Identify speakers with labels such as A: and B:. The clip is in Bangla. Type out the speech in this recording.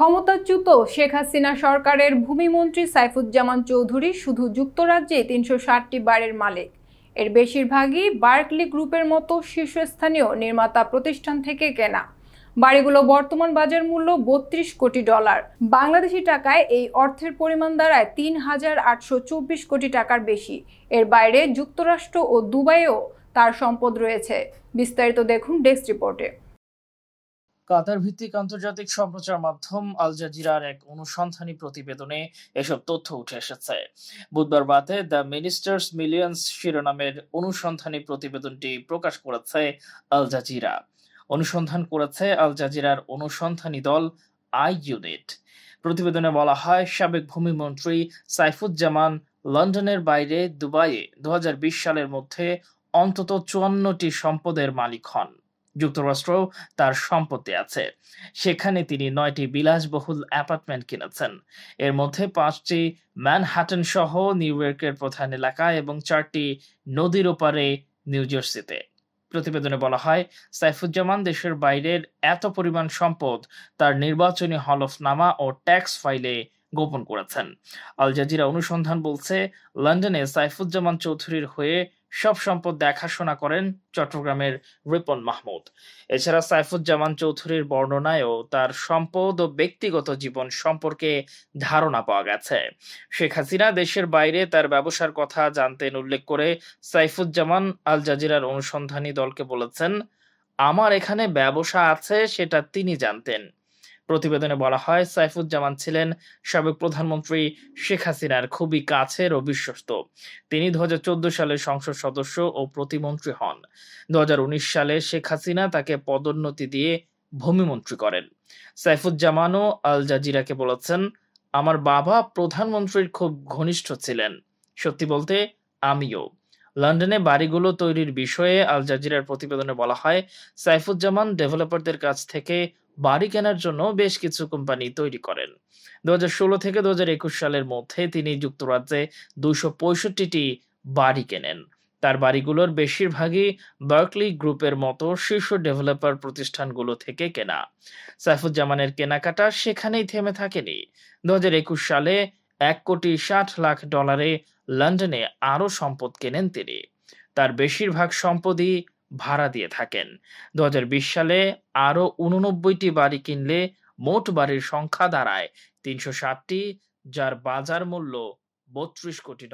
A: ক্ষমতাচ্যুত শেখ হাসিনা সরকারের ভূমিমন্ত্রী সাইফুজ্জামান চৌধুরী শুধু যুক্তরাজ্যে ৩৬০টি বাড়ির মালিক। এর বেশিরভাগই বার্কলি গ্রুপের মতো শীর্ষস্থানীয় নির্মাতা প্রতিষ্ঠান থেকে কেনা। বাড়িগুলো বর্তমান বাজার মূল্য $৩২ কোটি। বাংলাদেশি টাকায় এই অর্থের পরিমাণ দাঁড়ায় ৩,৮২৪ কোটি টাকার বেশি। এর বাইরে যুক্তরাষ্ট্র ও দুবাইয়েও তার সম্পদ রয়েছে। বিস্তারিত দেখুন ডেস্ক রিপোর্টে।
B: কাতার ভিত্তিক আন্তর্জাতিক সম্প্রচার মাধ্যম আল জাজিরার এক অনুসন্ধানী প্রতিবেদনে এসব তথ্য উঠে এসেছে। বুধবার রাতে দ্য মিনিস্টার্স মিলিয়ন্স শিরোনামের অনুসন্ধানী প্রতিবেদনটি প্রকাশ করেছে আল জাজিরা। অনুসন্ধান করেছে আল জাজিরার অনুসন্ধানী দল আই ইউনিট। প্রতিবেদনে বলা হয়, সাবেক ভূমিমন্ত্রী সাইফুজ্জামান লন্ডনের বাইরে দুবাইয়ে ২০২০ সালের মধ্যে অন্তত ৫৪টি সম্পদের মালিক হন। যুক্তরাষ্ট্র তার সম্পত্তি আছে, সেখানে তিনি ৯টি বিলাসবহুল অ্যাপার্টমেন্ট কিনেছেন। এর মধ্যে ৫টি ম্যানহাটন সহ নিউ ইয়র্কের প্রধান এলাকায় এবং ৪টি নদীর ওপারে নিউ জার্সিতে। প্রতিবেদনে বলা হয়, সাইফুজ্জামান দেশের বাইরের এত পরিমাণ সম্পদ তার নির্বাচনী হলফনামা ও ট্যাক্স ফাইলে গোপন করেছেন। আল জাজিরা অনুসন্ধান বলছে, লন্ডনে সাইফুজ্জামান চৌধুরীর হয়ে সব সম্পদ দেখাশোনা করেন চট্টগ্রামের রিপন মাহমুদ। এছাড়া সাইফুজ্জামান চৌধুরীর বর্ণনায়ও তার সম্পদ ও ব্যক্তিগত জীবন সম্পর্কে ধারণা পাওয়া গেছে। শেখ হাসিনা দেশের বাইরে তার ব্যবসার কথা জানতেন উল্লেখ করে সাইফুজ্জামান আল জাজিরার অনুসন্ধানী দলকে বলেছেন, আমার এখানে ব্যবসা আছে সেটা তিনি জানতেন। প্রতিবেদনে বলা হয়, সাইফুজ্জামান ছিলেন সাবেক প্রধানমন্ত্রী শেখ হাসিনার খুবই কাছের ও বিশ্বস্ত। তিনি ২০১৪ সালে সংসদ সদস্য ও প্রতিমন্ত্রী হন। ২০১৯ সালে শেখ হাসিনা তাকে পদোন্নতি দিয়ে ভূমিমন্ত্রী করেন। সাইফুজ্জামানও আল জাজিরাকে বলেছেন, আমার বাবা প্রধানমন্ত্রীর খুব ঘনিষ্ঠ ছিলেন। সত্যি বলতে আমিও। লন্ডনে বাড়িগুলো তৈরির বিষয়ে আল জাজিরার প্রতিবেদনে বলা হয়, সাইফুজ্জামান ডেভেলপারদের কাছ থেকে বাড়ি কেনার জন্য বেশ কিছু কোম্পানি তৈরি করেন। ২০১৬ থেকে ২০২১ সালের মধ্যে তিনি যুক্তরাজ্যে ২৬৫টি বাড়ি কেনেন। তার বাড়িগুলোর বেশিরভাগই বার্কলি গ্রুপের মতো শীর্ষ ডেভেলপার প্রতিষ্ঠানগুলো থেকে কেনা। সাইফুজ্জামানের কেনাকাটা সেখানেই থেমে থাকেনি। ২০২১ সালে $১,৬০,০০,০০০ লন্ডনে আরও সম্পদ কেনেন তিনি। তার বেশিরভাগ সম্পদই ভাড়া দিয়ে থাকেন। ২০২০ সালে আরও ৮৯টি বাড়ি কিনলে মোট বাড়ির সংখ্যা দাঁড়ায় ৩৬০টি, যার বাজার মূল্য $৩২ কোটি।